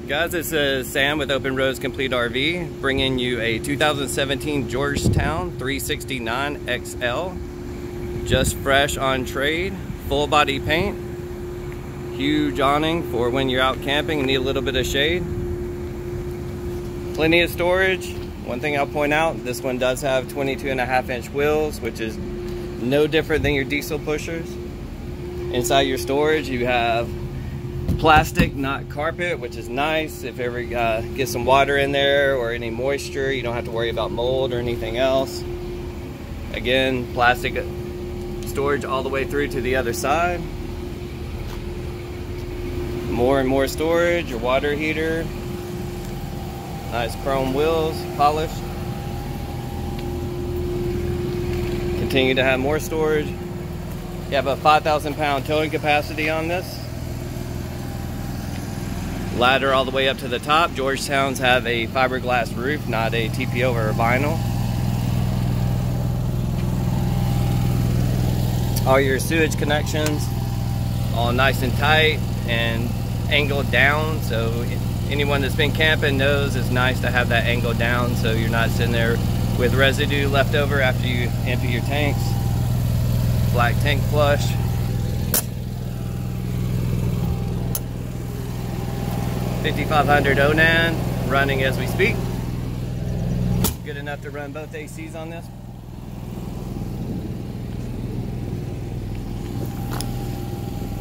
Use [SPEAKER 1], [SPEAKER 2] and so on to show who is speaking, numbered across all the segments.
[SPEAKER 1] Guys, this is Sam with Open Roads Complete RV, bringing you a 2017 Georgetown 369XL. Just fresh on trade, full body paint, huge awning for when you're out camping and need a little bit of shade. Plenty of storage. One thing I'll point out, this one does have 22.5-inch wheels, which is no different than your diesel pushers. Inside your storage, you have plastic, not carpet, which is nice. If ever get some water in there or any moisture, you don't have to worry about mold or anything else. Again, plastic storage all the way through to the other side. More and more storage, your water heater. Nice chrome wheels, polished. Continue to have more storage. You have a 5,000-pound towing capacity on this. Ladder all the way up to the top. Georgetowns have a fiberglass roof, not a TPO or a vinyl. All your sewage connections, all nice and tight and angled down. So anyone that's been camping knows it's nice to have that angle down so you're not sitting there with residue left over after you empty your tanks. Black tank flush. $5,500 Onan running as we speak. Good enough to run both ACs on this.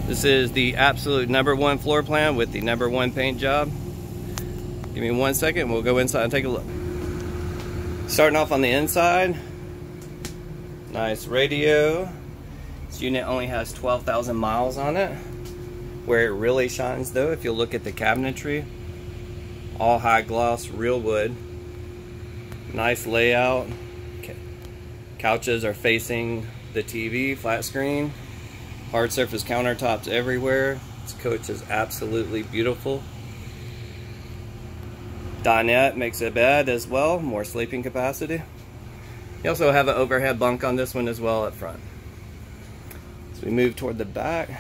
[SPEAKER 1] This is the absolute #1 floor plan with the #1 paint job. Give me 1 second, we'll go inside and take a look. Starting off on the inside, nice radio. This unit only has 12,000 miles on it. Where it really shines though, if you look at the cabinetry, all high gloss, real wood. Nice layout. Couches are facing the TV, flat screen. Hard surface countertops everywhere. This coach is absolutely beautiful. Dinette makes a bed as well, more sleeping capacity. You also have an overhead bunk on this one as well up front. So we move toward the back.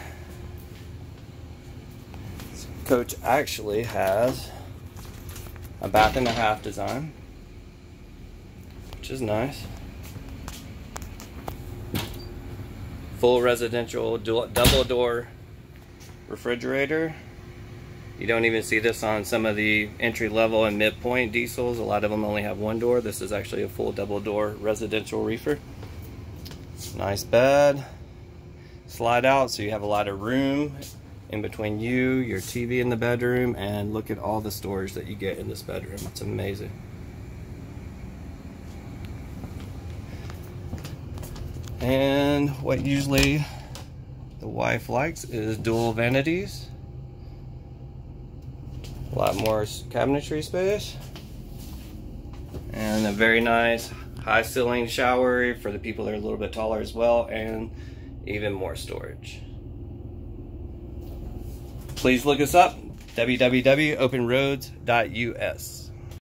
[SPEAKER 1] Coach actually has a bath and a half design, which is nice. Full residential double door refrigerator. You don't even see this on some of the entry level and midpoint diesels. A lot of them only have one door. This is actually a full double door residential reefer. Nice bed. Slide out so you have a lot of room in between you, your TV in the bedroom, and look at all the storage that you get in this bedroom. It's amazing. And what usually the wife likes is dual vanities. A lot more cabinetry space. And a very nice high ceiling shower for the people that are a little bit taller as well, and even more storage. Please look us up, www.openroads.us.